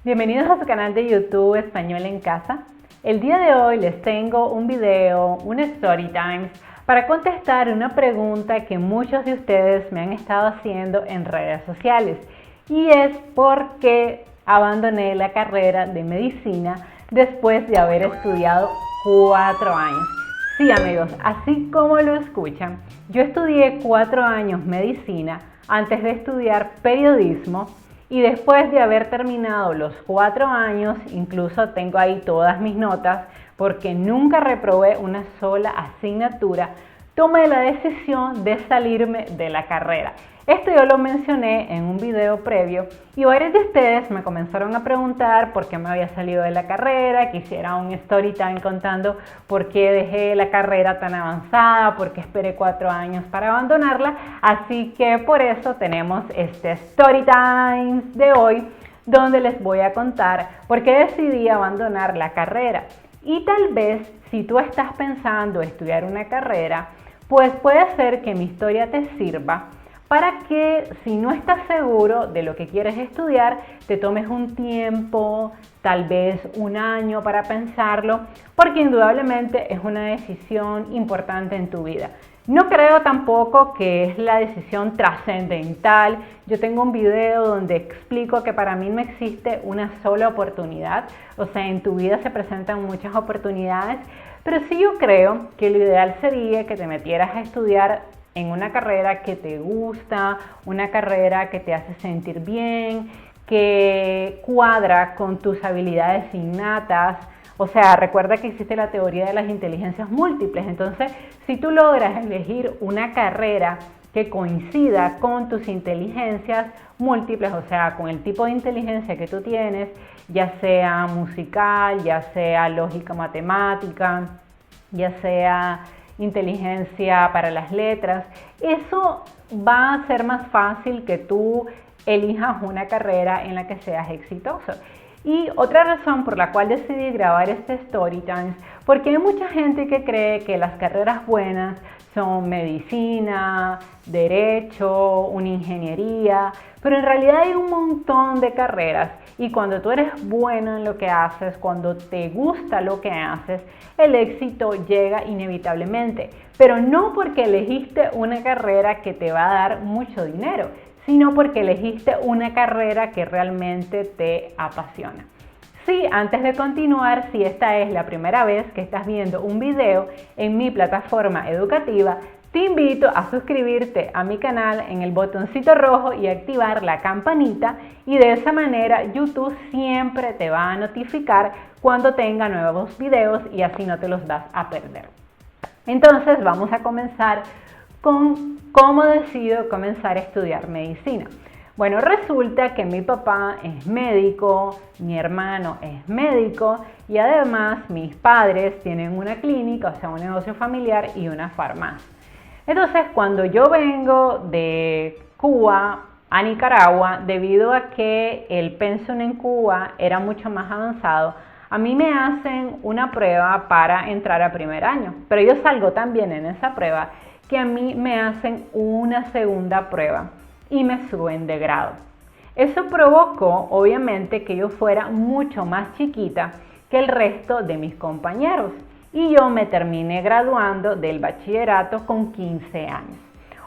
Bienvenidos a su canal de YouTube Español en Casa. El día de hoy les tengo un video, un story time, para contestar una pregunta que muchos de ustedes me han estado haciendo en redes sociales. Y es ¿por qué abandoné la carrera de medicina después de haber estudiado 4 años? Sí, amigos, así como lo escuchan, yo estudié 4 años medicina antes de estudiar periodismo. Y después de haber terminado los 4 años, incluso tengo ahí todas mis notas, porque nunca reprobé una sola asignatura, tomé la decisión de salirme de la carrera. Esto yo lo mencioné en un video previo y varios de ustedes me comenzaron a preguntar por qué me había salido de la carrera, que hiciera un story time contando por qué dejé la carrera tan avanzada, por qué esperé 4 años para abandonarla. Así que por eso tenemos este story time de hoy, donde les voy a contar por qué decidí abandonar la carrera. Y tal vez si tú estás pensando estudiar una carrera, pues puede ser que mi historia te sirva para que, si no estás seguro de lo que quieres estudiar, te tomes un tiempo, tal vez un año para pensarlo, porque indudablemente es una decisión importante en tu vida. No creo tampoco que es la decisión trascendental. Yo tengo un video donde explico que para mí no existe una sola oportunidad. O sea, en tu vida se presentan muchas oportunidades, pero sí yo creo que lo ideal sería que te metieras a estudiar en una carrera que te gusta, una carrera que te hace sentir bien, que cuadra con tus habilidades innatas. O sea, recuerda que existe la teoría de las inteligencias múltiples. Entonces, si tú logras elegir una carrera que coincida con tus inteligencias múltiples, o sea, con el tipo de inteligencia que tú tienes, ya sea musical, ya sea lógica matemática, ya sea inteligencia para las letras, eso va a hacer más fácil que tú elijas una carrera en la que seas exitoso. Y otra razón por la cual decidí grabar este story time, porque hay mucha gente que cree que las carreras buenas son medicina, derecho, una ingeniería, pero en realidad hay un montón de carreras y cuando tú eres bueno en lo que haces, cuando te gusta lo que haces, el éxito llega inevitablemente, pero no porque elegiste una carrera que te va a dar mucho dinero, sino porque elegiste una carrera que realmente te apasiona. Sí, antes de continuar, si esta es la primera vez que estás viendo un video en mi plataforma educativa, te invito a suscribirte a mi canal en el botoncito rojo y activar la campanita, y de esa manera YouTube siempre te va a notificar cuando tenga nuevos videos y así no te los vas a perder. Entonces vamos a comenzar con cómo decido comenzar a estudiar medicina. Bueno, resulta que mi papá es médico, mi hermano es médico y además mis padres tienen una clínica, o sea, un negocio familiar y una farmacia. Entonces, cuando yo vengo de Cuba a Nicaragua, debido a que el pensum en Cuba era mucho más avanzado, a mí me hacen una prueba para entrar a primer año, pero yo salgo tan bien en esa prueba que a mí me hacen una segunda prueba y me suben de grado. Eso provocó, obviamente, que yo fuera mucho más chiquita que el resto de mis compañeros y yo me terminé graduando del bachillerato con 15 años.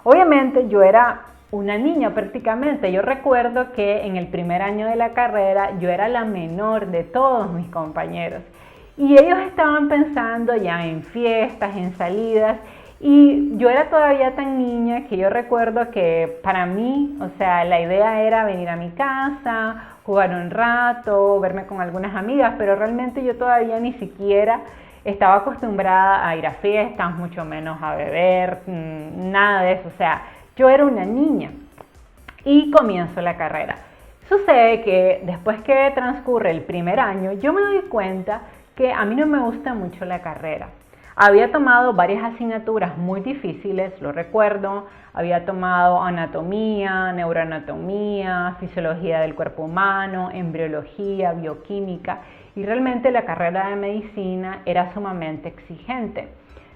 Obviamente yo era una niña prácticamente. Yo recuerdo que en el primer año de la carrera yo era la menor de todos mis compañeros y ellos estaban pensando ya en fiestas, en salidas, y yo era todavía tan niña que yo recuerdo que para mí, o sea, la idea era venir a mi casa, jugar un rato, verme con algunas amigas, pero realmente yo todavía ni siquiera estaba acostumbrada a ir a fiestas, mucho menos a beber, nada de eso. O sea, yo era una niña y comienzo la carrera. Sucede que después que transcurre el primer año, yo me doy cuenta que a mí no me gusta mucho la carrera. Había tomado varias asignaturas muy difíciles, lo recuerdo. Había tomado anatomía, neuroanatomía, fisiología del cuerpo humano, embriología, bioquímica, y realmente la carrera de medicina era sumamente exigente.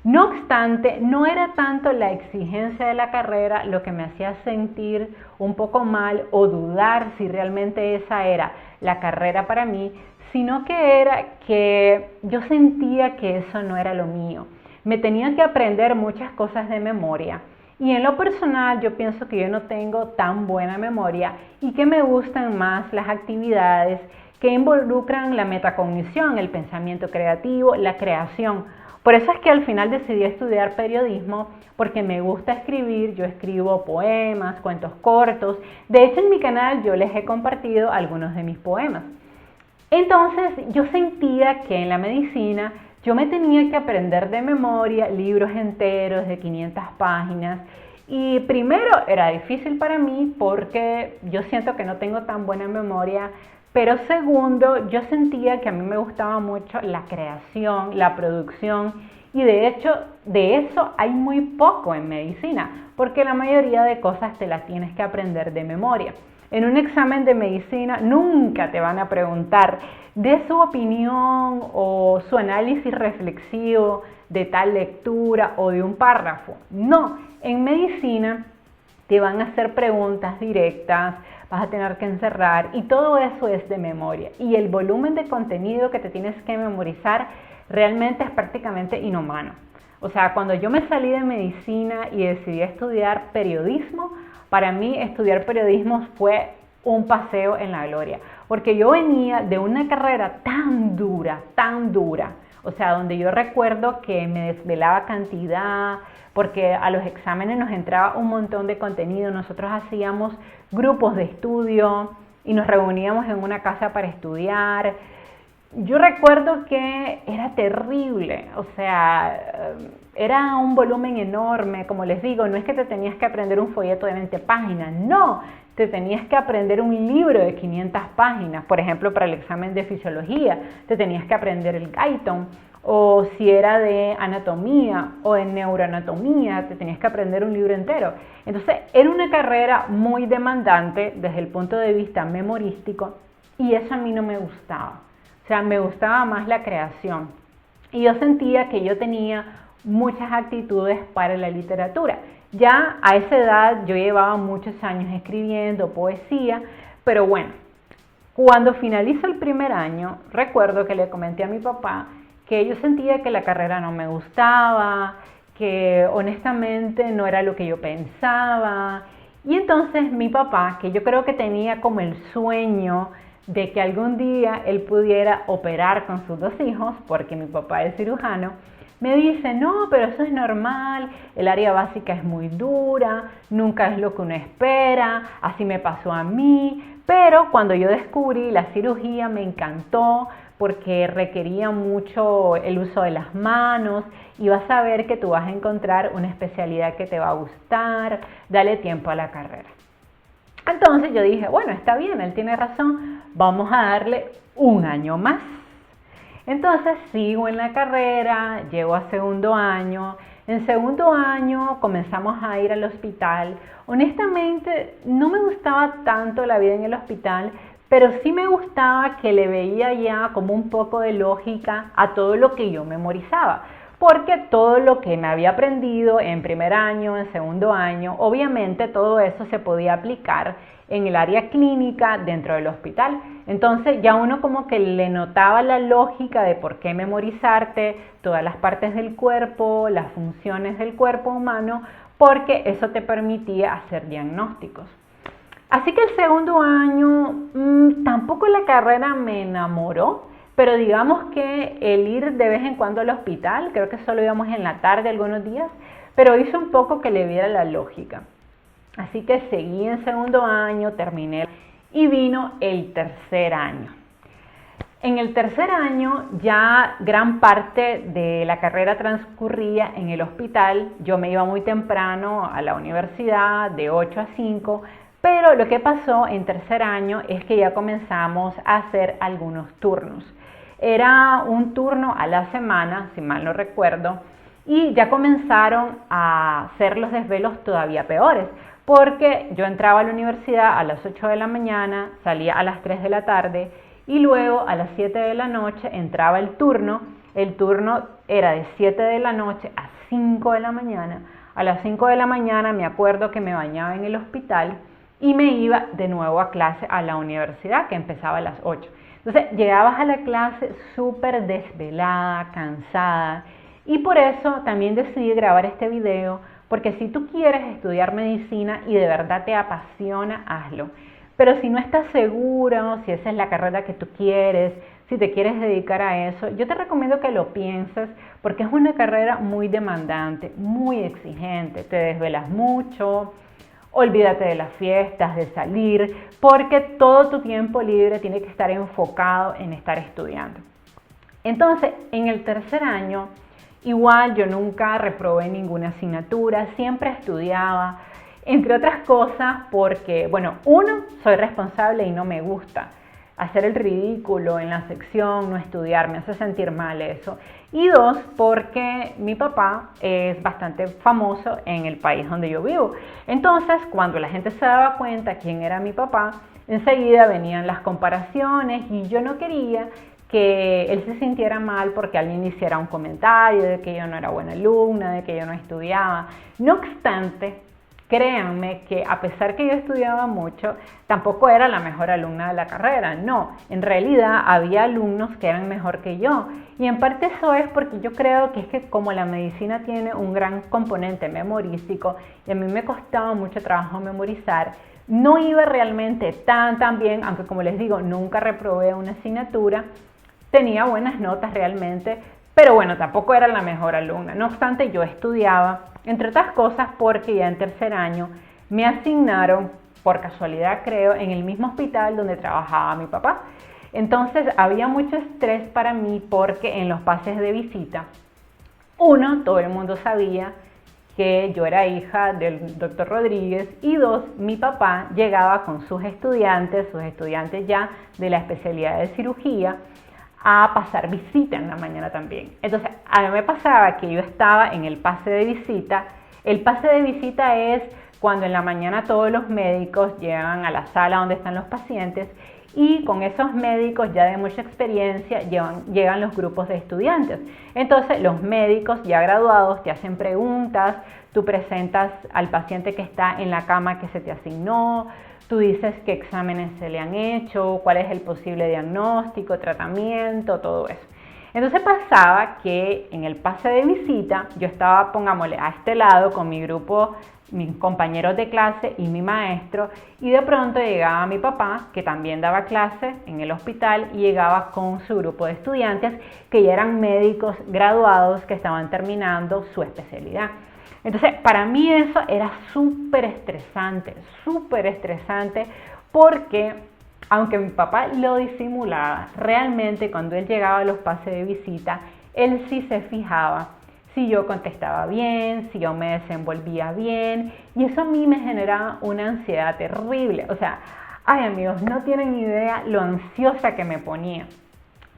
No obstante, no era tanto la exigencia de la carrera lo que me hacía sentir un poco mal o dudar si realmente esa era la carrera para mí, sino que era que yo sentía que eso no era lo mío. Me tenía que aprender muchas cosas de memoria. Y en lo personal yo pienso que yo no tengo tan buena memoria y que me gustan más las actividades que involucran la metacognición, el pensamiento creativo, la creación. Por eso es que al final decidí estudiar periodismo, porque me gusta escribir. Yo escribo poemas, cuentos cortos. De hecho, en mi canal yo les he compartido algunos de mis poemas. Entonces yo sentía que en la medicina yo me tenía que aprender de memoria libros enteros de 500 páginas. Y primero era difícil para mí porque yo siento que no tengo tan buena memoria. Pero segundo, yo sentía que a mí me gustaba mucho la creación, la producción, y de hecho de eso hay muy poco en medicina, porque la mayoría de cosas te las tienes que aprender de memoria. En un examen de medicina nunca te van a preguntar de su opinión o su análisis reflexivo de tal lectura o de un párrafo. No, en medicina te van a hacer preguntas directas, vas a tener que encerrar y todo eso es de memoria. Y el volumen de contenido que te tienes que memorizar realmente es prácticamente inhumano. O sea, cuando yo me salí de medicina y decidí estudiar periodismo, para mí estudiar periodismo fue un paseo en la gloria. Porque yo venía de una carrera tan dura, o sea, donde yo recuerdo que me desvelaba cantidad, porque a los exámenes nos entraba un montón de contenido. Nosotros hacíamos grupos de estudio y nos reuníamos en una casa para estudiar. Yo recuerdo que era terrible, o sea, era un volumen enorme. Como les digo, no es que te tenías que aprender un folleto de 20 páginas, no, te tenías que aprender un libro de 500 páginas. Por ejemplo, para el examen de fisiología, te tenías que aprender el Guyton. O si era de anatomía o de neuroanatomía, te tenías que aprender un libro entero. Entonces, era una carrera muy demandante desde el punto de vista memorístico y eso a mí no me gustaba. O sea, me gustaba más la creación. Y yo sentía que yo tenía muchas actitudes para la literatura. Ya a esa edad yo llevaba muchos años escribiendo poesía, pero bueno, cuando finalizó el primer año, recuerdo que le comenté a mi papá que yo sentía que la carrera no me gustaba, que honestamente no era lo que yo pensaba. Y entonces mi papá, que yo creo que tenía como el sueño de que algún día él pudiera operar con sus 2 hijos, porque mi papá es cirujano, me dice, no, pero eso es normal, el área básica es muy dura, nunca es lo que uno espera, así me pasó a mí. Pero cuando yo descubrí la cirugía me encantó, porque requería mucho el uso de las manos y vas a ver que tú vas a encontrar una especialidad que te va a gustar, dale tiempo a la carrera. Entonces yo dije, bueno, está bien, él tiene razón, vamos a darle un año más. Entonces sigo en la carrera, llego a segundo año. En segundo año comenzamos a ir al hospital. Honestamente, no me gustaba tanto la vida en el hospital, pero sí me gustaba que le veía ya como un poco de lógica a todo lo que yo memorizaba, porque todo lo que me había aprendido en primer año, en segundo año, obviamente todo eso se podía aplicar en el área clínica dentro del hospital. Entonces ya uno como que le notaba la lógica de por qué memorizarte todas las partes del cuerpo, las funciones del cuerpo humano, porque eso te permitía hacer diagnósticos. Así que el segundo año tampoco la carrera me enamoró, pero digamos que el ir de vez en cuando al hospital, creo que solo íbamos en la tarde algunos días, pero hizo un poco que le viera la lógica. Así que seguí en segundo año, terminé y vino el tercer año. En el tercer año ya gran parte de la carrera transcurría en el hospital. Yo me iba muy temprano a la universidad, de 8 a 5, pero lo que pasó en tercer año es que ya comenzamos a hacer algunos turnos. Era un turno a la semana, si mal no recuerdo, y ya comenzaron a ser los desvelos todavía peores, porque yo entraba a la universidad a las 8 de la mañana, salía a las 3 de la tarde y luego a las 7 de la noche entraba el turno. el turno era de 7 de la noche a 5 de la mañana. A las 5 de la mañana me acuerdo que me bañaba en el hospital y me iba de nuevo a clase a la universidad, que empezaba a las 8. Entonces llegabas a la clase súper desvelada, cansada, y por eso también decidí grabar este video, porque si tú quieres estudiar medicina y de verdad te apasiona, hazlo. Pero si no estás seguro, si esa es la carrera que tú quieres, si te quieres dedicar a eso, yo te recomiendo que lo pienses, porque es una carrera muy demandante, muy exigente, te desvelas mucho. Olvídate de las fiestas, de salir, porque todo tu tiempo libre tiene que estar enfocado en estar estudiando. Entonces, en el tercer año, igual yo nunca reprobé ninguna asignatura, siempre estudiaba, entre otras cosas porque, bueno, uno, soy responsable y no me gusta hacer el ridículo en la sección, no estudiar, me hace sentir mal eso. Y dos, porque mi papá es bastante famoso en el país donde yo vivo. Entonces, cuando la gente se daba cuenta quién era mi papá, enseguida venían las comparaciones y yo no quería que él se sintiera mal porque alguien hiciera un comentario de que yo no era buena alumna, de que yo no estudiaba. No obstante, créanme que a pesar que yo estudiaba mucho, tampoco era la mejor alumna de la carrera. No, en realidad había alumnos que eran mejor que yo. Y en parte eso es porque yo creo que es que como la medicina tiene un gran componente memorístico y a mí me costaba mucho trabajo memorizar, no iba realmente tan bien, aunque como les digo, nunca reprobé una asignatura, tenía buenas notas realmente, pero bueno, tampoco era la mejor alumna. No obstante, yo estudiaba, entre otras cosas porque ya en tercer año me asignaron, por casualidad creo, en el mismo hospital donde trabajaba mi papá. Entonces había mucho estrés para mí porque en los pases de visita, uno, todo el mundo sabía que yo era hija del doctor Rodríguez, y dos, mi papá llegaba con sus estudiantes ya de la especialidad de cirugía, a pasar visita en la mañana también. Entonces, a mí me pasaba que yo estaba en el pase de visita. El pase de visita es cuando en la mañana todos los médicos llegan a la sala donde están los pacientes y con esos médicos ya de mucha experiencia llegan los grupos de estudiantes. Entonces, los médicos ya graduados te hacen preguntas, tú presentas al paciente que está en la cama que se te asignó, tú dices qué exámenes se le han hecho, cuál es el posible diagnóstico, tratamiento, todo eso. Entonces pasaba que en el pase de visita yo estaba, pongámosle, a este lado con mi grupo, mis compañeros de clase y mi maestro, y de pronto llegaba mi papá, que también daba clase en el hospital, y llegaba con su grupo de estudiantes que ya eran médicos graduados que estaban terminando su especialidad. Entonces, para mí eso era súper estresante, porque aunque mi papá lo disimulaba, realmente cuando él llegaba a los pases de visita, él sí se fijaba si yo contestaba bien, si yo me desenvolvía bien, y eso a mí me generaba una ansiedad terrible. O sea, ay amigos, no tienen idea lo ansiosa que me ponía.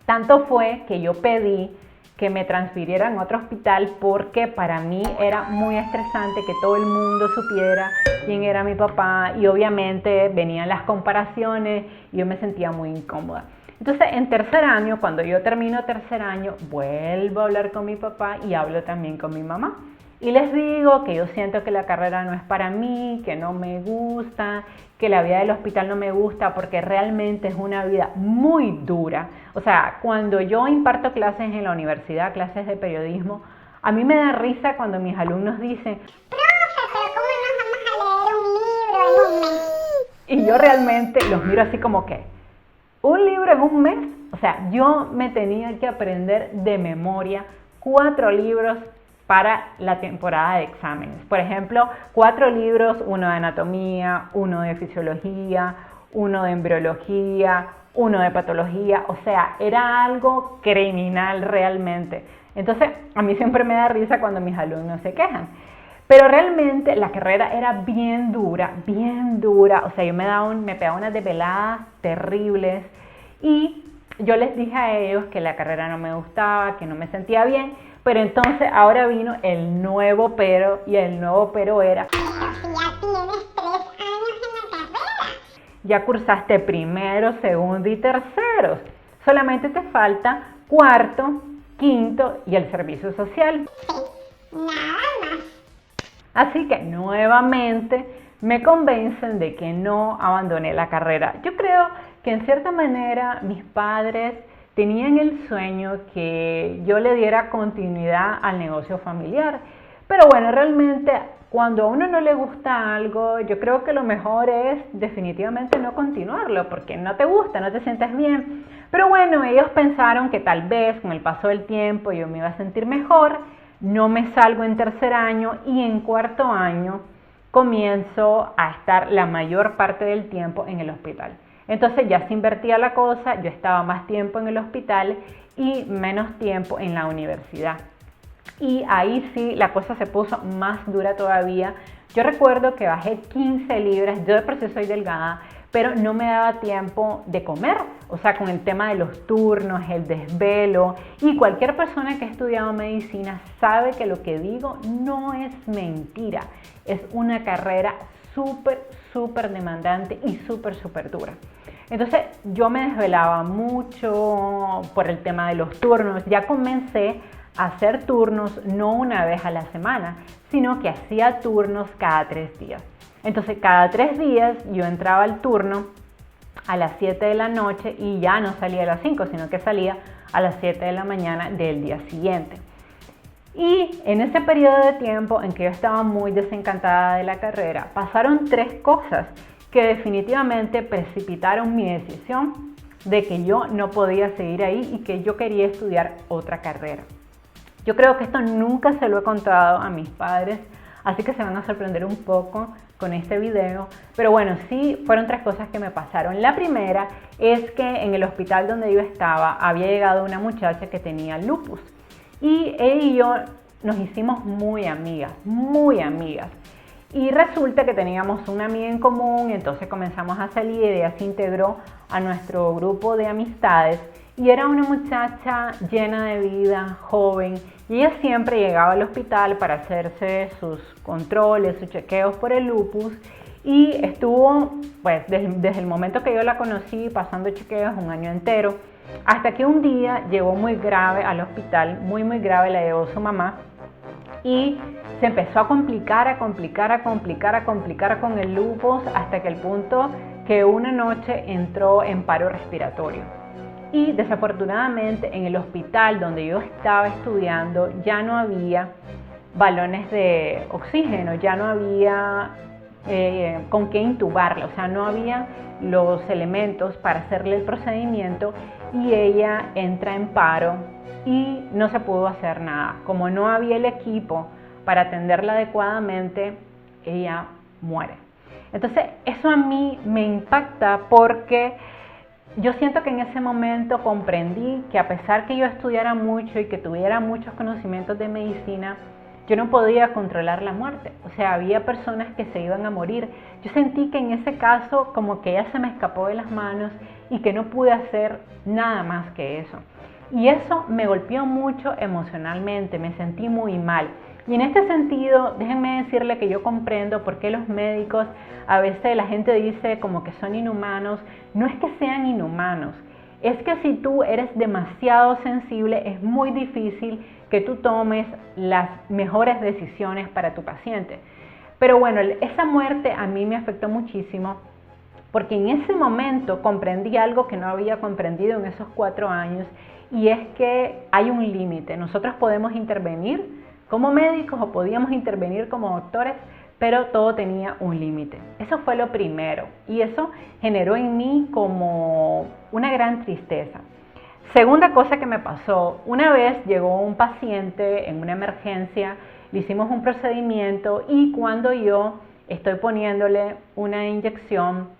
Tanto fue que yo pedí que me transfirieran a otro hospital porque para mí era muy estresante que todo el mundo supiera quién era mi papá y obviamente venían las comparaciones y yo me sentía muy incómoda. Entonces en tercer año, cuando yo termino tercer año, vuelvo a hablar con mi papá y hablo también con mi mamá. Y les digo que yo siento que la carrera no es para mí, que no me gusta, que la vida del hospital no me gusta porque realmente es una vida muy dura. O sea, cuando yo imparto clases en la universidad, clases de periodismo, a mí me da risa cuando mis alumnos dicen, profe, pero ¿cómo nos vamos a leer un libro en un mes? Y yo realmente los miro así como que, ¿un libro en un mes? O sea, yo me tenía que aprender de memoria 4 libros para la temporada de exámenes. Por ejemplo, 4 libros, uno de anatomía, uno de fisiología, uno de embriología, uno de patología. O sea, era algo criminal realmente. Entonces, a mí siempre me da risa cuando mis alumnos se quejan. Pero realmente la carrera era bien dura, bien dura. O sea, yo me pegaba unas desveladas terribles y yo les dije a ellos que la carrera no me gustaba, que no me sentía bien. Pero entonces ahora vino el nuevo pero, y el nuevo pero era: ya tienes 3 años en la carrera. Ya cursaste primero, segundo y tercero. Solamente te falta cuarto quinto y el servicio social. Nada más. Así que nuevamente me convencen de que no abandone la carrera. Yo creo que en cierta manera mis padres tenían el sueño que yo le diera continuidad al negocio familiar. Pero bueno, realmente cuando a uno no le gusta algo, yo creo que lo mejor es definitivamente no continuarlo, porque no te gusta, no te sientes bien. Pero bueno, ellos pensaron que tal vez con el paso del tiempo yo me iba a sentir mejor. No me salgo en tercer año y en cuarto año comienzo a estar la mayor parte del tiempo en el hospital. Entonces ya se invertía la cosa, yo estaba más tiempo en el hospital y menos tiempo en la universidad. Y ahí sí la cosa se puso más dura todavía. Yo recuerdo que bajé 15 libras, yo de por sí soy delgada, pero no me daba tiempo de comer, o sea, con el tema de los turnos, el desvelo, y cualquier persona que ha estudiado medicina sabe que lo que digo no es mentira, es una carrera súper demandante y súper dura. Entonces yo me desvelaba mucho por el tema de los turnos, ya comencé a hacer turnos no una vez a la semana, sino que hacía turnos cada 3 días. Entonces cada 3 días yo entraba al turno a las 7 de la noche y ya no salía a las 5, sino que salía a las 7 de la mañana del día siguiente. Y en ese periodo de tiempo en que yo estaba muy desencantada de la carrera, pasaron 3 cosas que definitivamente precipitaron mi decisión de que yo no podía seguir ahí y que yo quería estudiar otra carrera. Yo creo que esto nunca se lo he contado a mis padres, así que se van a sorprender un poco con este video. Pero bueno, sí fueron 3 cosas que me pasaron. La primera es que en el hospital donde yo estaba había llegado una muchacha que tenía lupus. Y ella y yo nos hicimos muy amigas. Y resulta que teníamos una amiga en común, entonces comenzamos a salir y ella se integró a nuestro grupo de amistades. Y era una muchacha llena de vida, joven, y ella siempre llegaba al hospital para hacerse sus controles, sus chequeos por el lupus. Y estuvo, pues, desde el momento que yo la conocí, pasando chequeos 1 año entero, hasta que un día llegó muy grave al hospital, muy grave, la llevó su mamá, y se empezó a complicar con el lupus, hasta que el punto que una noche entró en paro respiratorio. Y desafortunadamente en el hospital donde yo estaba estudiando ya no había balones de oxígeno, ya no había con qué intubarla, o sea, no había los elementos para hacerle el procedimiento y ella entra en paro y no se pudo hacer nada. Como no había el equipo para atenderla adecuadamente, ella muere. Entonces eso a mí me impacta porque yo siento que en ese momento comprendí que a pesar que yo estudiara mucho y que tuviera muchos conocimientos de medicina, yo no podía controlar la muerte. O sea, había personas que se iban a morir. Yo sentí que en ese caso como que ella se me escapó de las manos y que no pude hacer nada más que eso. Y eso me golpeó mucho emocionalmente, me sentí muy mal. Y en este sentido, déjenme decirle que yo comprendo por qué los médicos, a veces la gente dice como que son inhumanos. No es que sean inhumanos, es que si tú eres demasiado sensible, es muy difícil que tú tomes las mejores decisiones para tu paciente. Pero bueno, esa muerte a mí me afectó muchísimo porque en ese momento comprendí algo que no había comprendido en esos 4 años, y es que hay un límite. Nosotros podemos intervenir como médicos o podíamos intervenir como doctores, pero todo tenía un límite. Eso fue lo primero y eso generó en mí como una gran tristeza. Segunda cosa que me pasó, una vez llegó un paciente en una emergencia, le hicimos un procedimiento y cuando yo estoy poniéndole una inyección,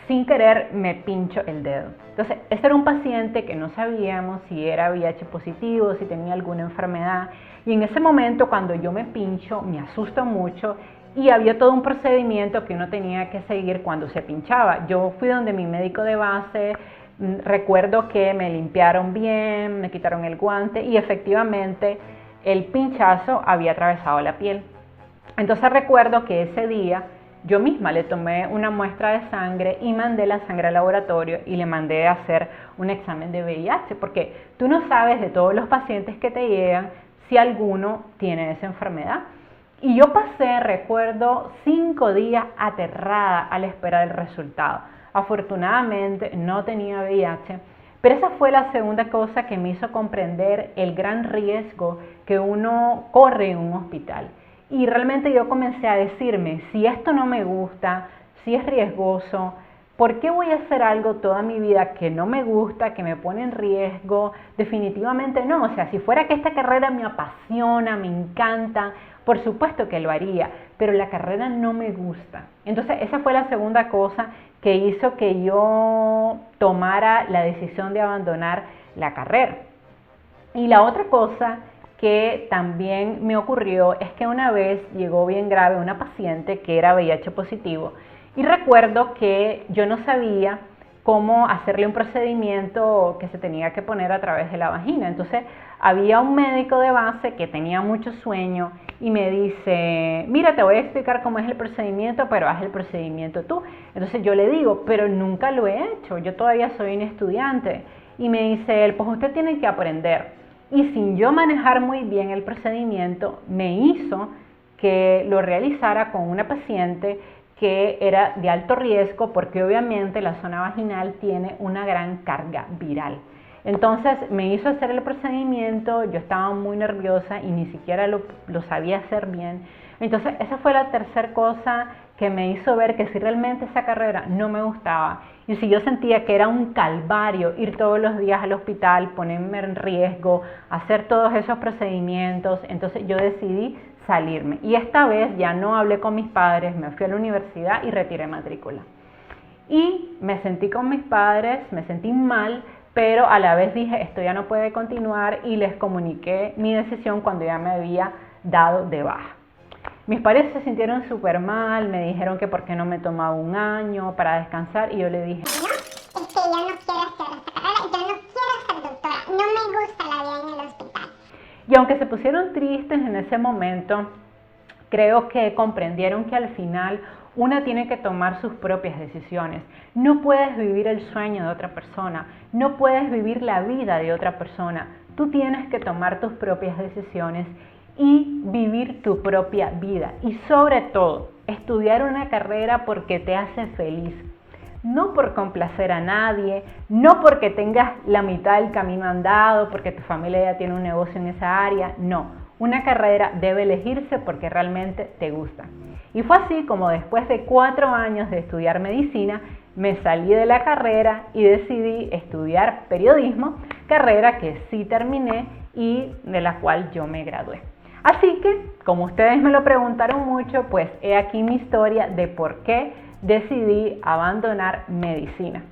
sin querer me pincho el dedo. Entonces, este era un paciente que no sabíamos si era VIH positivo, si tenía alguna enfermedad. Y en ese momento, cuando yo me pincho, me asusto mucho y había todo un procedimiento que uno tenía que seguir cuando se pinchaba. Yo fui donde mi médico de base, recuerdo que me limpiaron bien, me quitaron el guante y efectivamente el pinchazo había atravesado la piel. Entonces recuerdo que ese día yo misma le tomé una muestra de sangre y mandé la sangre al laboratorio y le mandé a hacer un examen de VIH, porque tú no sabes de todos los pacientes que te llegan si alguno tiene esa enfermedad. Y yo pasé, recuerdo, 5 días aterrada a la espera del resultado. Afortunadamente no tenía VIH, pero esa fue la segunda cosa que me hizo comprender el gran riesgo que uno corre en un hospital. Y realmente yo comencé a decirme, si esto no me gusta, si es riesgoso, ¿por qué voy a hacer algo toda mi vida que no me gusta, que me pone en riesgo? Definitivamente no. O sea, si fuera que esta carrera me apasiona, me encanta, por supuesto que lo haría, pero la carrera no me gusta. Entonces esa fue la segunda cosa que hizo que yo tomara la decisión de abandonar la carrera. Y la otra cosa que también me ocurrió es que una vez llegó bien grave una paciente que era VIH positivo y recuerdo que yo no sabía cómo hacerle un procedimiento que se tenía que poner a través de la vagina. Entonces había un médico de base que tenía mucho sueño y me dice, mira, te voy a explicar cómo es el procedimiento, pero haz el procedimiento tú. Entonces yo le digo, pero nunca lo he hecho, yo todavía soy un estudiante. Y me dice él, pues usted tiene que aprender. Y sin yo manejar muy bien el procedimiento, me hizo que lo realizara con una paciente que era de alto riesgo porque obviamente la zona vaginal tiene una gran carga viral. Entonces me hizo hacer el procedimiento, yo estaba muy nerviosa y ni siquiera lo sabía hacer bien. Entonces esa fue la tercera cosa que me hizo ver que si realmente esa carrera no me gustaba y si yo sentía que era un calvario ir todos los días al hospital, ponerme en riesgo, hacer todos esos procedimientos, entonces yo decidí salirme. Y esta vez ya no hablé con mis padres, me fui a la universidad y retiré matrícula. Y me sentí con mis padres, me sentí mal, pero a la vez dije, esto ya no puede continuar y les comuniqué mi decisión cuando ya me había dado de baja. Mis padres se sintieron súper mal, me dijeron que por qué no me tomaba un año para descansar y yo le dije, No, es que yo no quiero hacer esta carrera, yo no quiero ser doctora, no me gusta la vida en el hospital. Y aunque se pusieron tristes en ese momento, creo que comprendieron que al final una tiene que tomar sus propias decisiones. No puedes vivir el sueño de otra persona, no puedes vivir la vida de otra persona. Tú tienes que tomar tus propias decisiones y vivir tu propia vida. Y sobre todo, estudiar una carrera porque te hace feliz. No por complacer a nadie, no porque tengas la mitad del camino andado, porque tu familia ya tiene un negocio en esa área, no. Una carrera debe elegirse porque realmente te gusta. Y fue así como después de 4 años de estudiar medicina, me salí de la carrera y decidí estudiar periodismo, carrera que sí terminé y de la cual yo me gradué. Así que, como ustedes me lo preguntaron mucho, pues he aquí mi historia de por qué decidí abandonar medicina.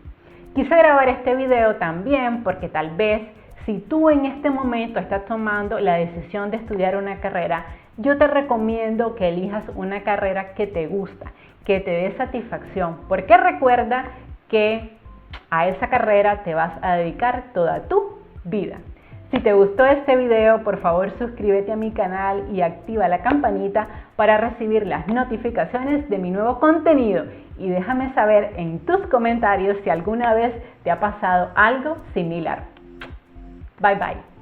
Quise grabar este video también porque tal vez si tú en este momento estás tomando la decisión de estudiar una carrera, yo te recomiendo que elijas una carrera que te gusta, que te dé satisfacción, porque recuerda que a esa carrera te vas a dedicar toda tu vida. Si te gustó este video, por favor suscríbete a mi canal y activa la campanita para recibir las notificaciones de mi nuevo contenido. Y déjame saber en tus comentarios si alguna vez te ha pasado algo similar. Bye bye.